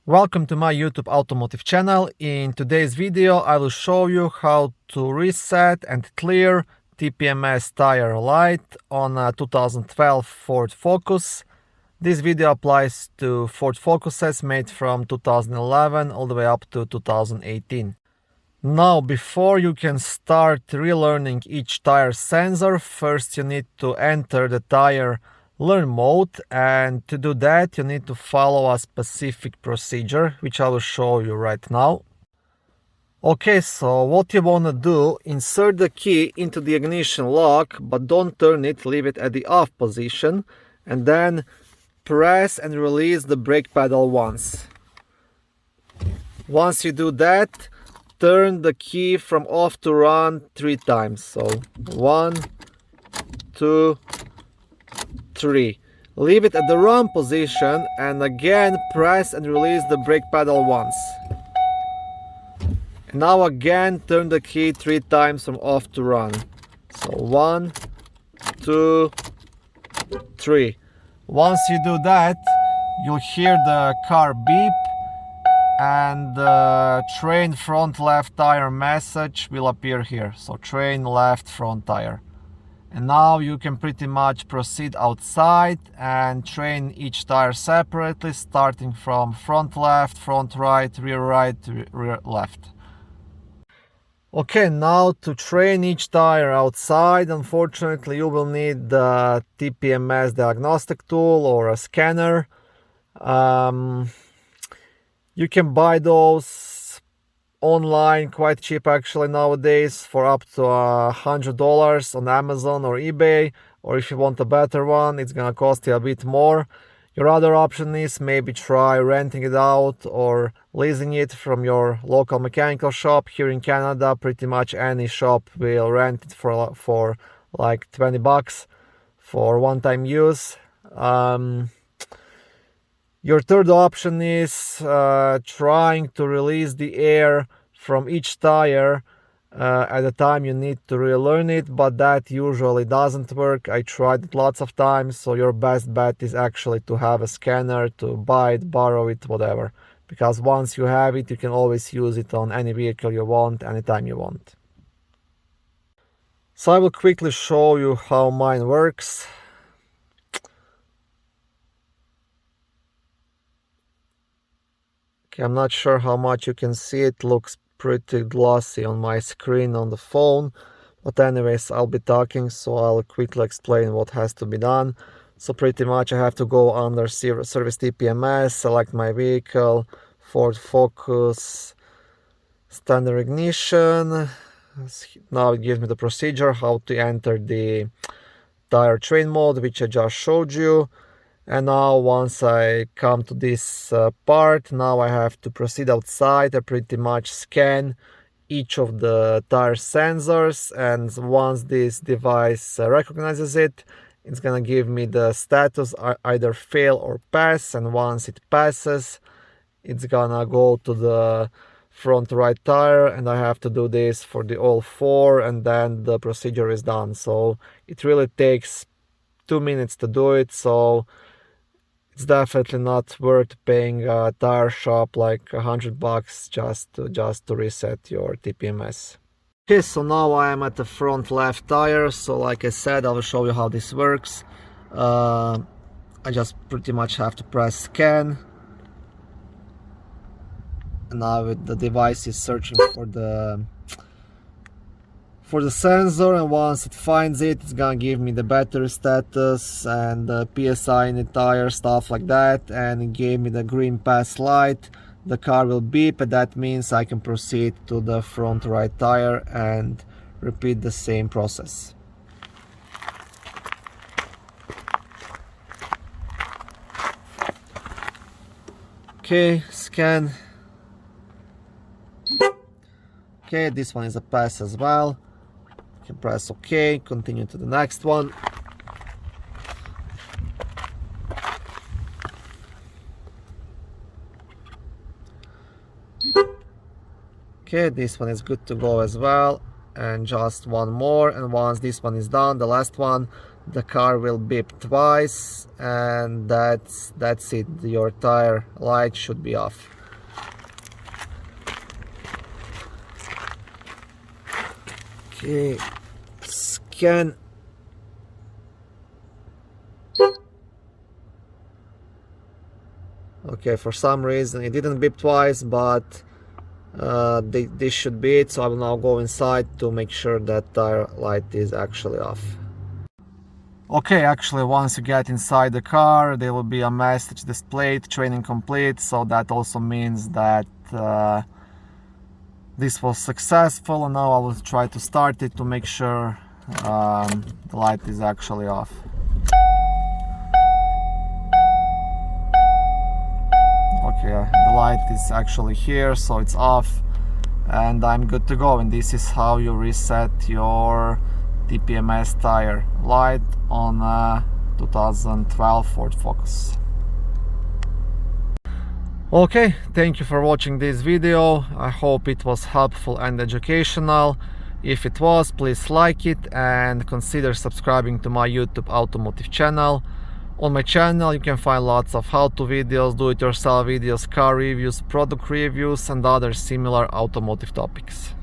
Welcome to my YouTube automotive channel. In today's video I will show you how to reset and clear TPMS tire light on a 2012 Ford Focus. This video applies to Ford Focuses made from 2011 all the way up to 2018. Now, before you can start relearning each tire sensor, first you need to enter the tire learn mode, and to do that you need to follow a specific procedure which I will show you right now. Okay, so what you want to do, insert the key into the ignition lock, but don't turn it, leave it at the off position, and then press and release the brake pedal once. Once you do that, turn the key from off to run 3 times. So 1, 2, 3. Leave it at the run position and again press and release the brake pedal once. And now again turn the key 3 times from off to run. So 1, 2, 3. Once you do that, you'll hear the car beep and the train front left tire message will appear here. So train left front tire. And now you can pretty much proceed outside and train each tire separately, starting from front left, front right, rear left. Okay, now to train each tire outside, unfortunately you will need the TPMS diagnostic tool or a scanner. You can buy those online quite cheap actually nowadays for up to $100 on Amazon or eBay, or if you want a better one it's gonna cost you a bit more. Your other option is maybe try renting it out or leasing it from your local mechanical shop. Here in Canada pretty much any shop will rent it for like $20 for one-time use. Your third option is trying to release the air from each tire at the time you need to relearn it, but that usually doesn't work. I tried it lots of times, so your best bet is actually to have a scanner, to buy it, borrow it, whatever. Because once you have it, you can always use it on any vehicle you want, anytime you want. So I will quickly show you how mine works. Okay, I'm not sure how much you can see. It looks pretty glossy on my screen on the phone, but anyways I'll be talking, so I'll quickly explain what has to be done. So pretty much I have to go under service TPMS, select my vehicle, Ford Focus, standard ignition. Now it gives me the procedure how to enter the tire train mode, which I just showed you. And now once I come to this part, now I have to proceed outside. I pretty much scan each of the tire sensors, and once this device recognizes it, it's gonna give me the status, either fail or pass, and once it passes, it's gonna go to the front right tire, and I have to do this for the all 4, and then the procedure is done. So it really takes 2 minutes to do it, so it's definitely not worth paying a tire shop like $100 just to reset your TPMS. Okay, so now I am at the front left tire. So like I said, I will show you how this works. I just pretty much have to press scan, and now the device is searching for the sensor, and once it finds it, it's gonna give me the battery status and the PSI in the tire, stuff like that, and it gave me the green pass light. The car will beep, and that means I can proceed to the front right tire and repeat the same process. Okay, scan. Okay, this one is a pass as well. You can press OK, continue to the next one. Okay, this one is good to go as well, and just one more, and once this one is done, the last one, the car will beep twice, and that's it. Your tire light should be off. Okay, scan. Okay, for some reason it didn't beep twice, but this should be it. So I will now go inside to make sure that tire light is actually off. Okay, actually once you get inside the car, there will be a message displayed, training complete. So that also means that this was successful, and now I will try to start it to make sure the light is actually off. Okay, the light is actually here, so it's off, and I'm good to go. And this is how you reset your TPMS tire light on 2012 Ford Focus. Okay, thank you for watching this video. I hope it was helpful and educational. If it was, please like it and consider subscribing to my YouTube automotive channel. On my channel you can find lots of how-to videos, do-it-yourself videos, car reviews, product reviews and other similar automotive topics.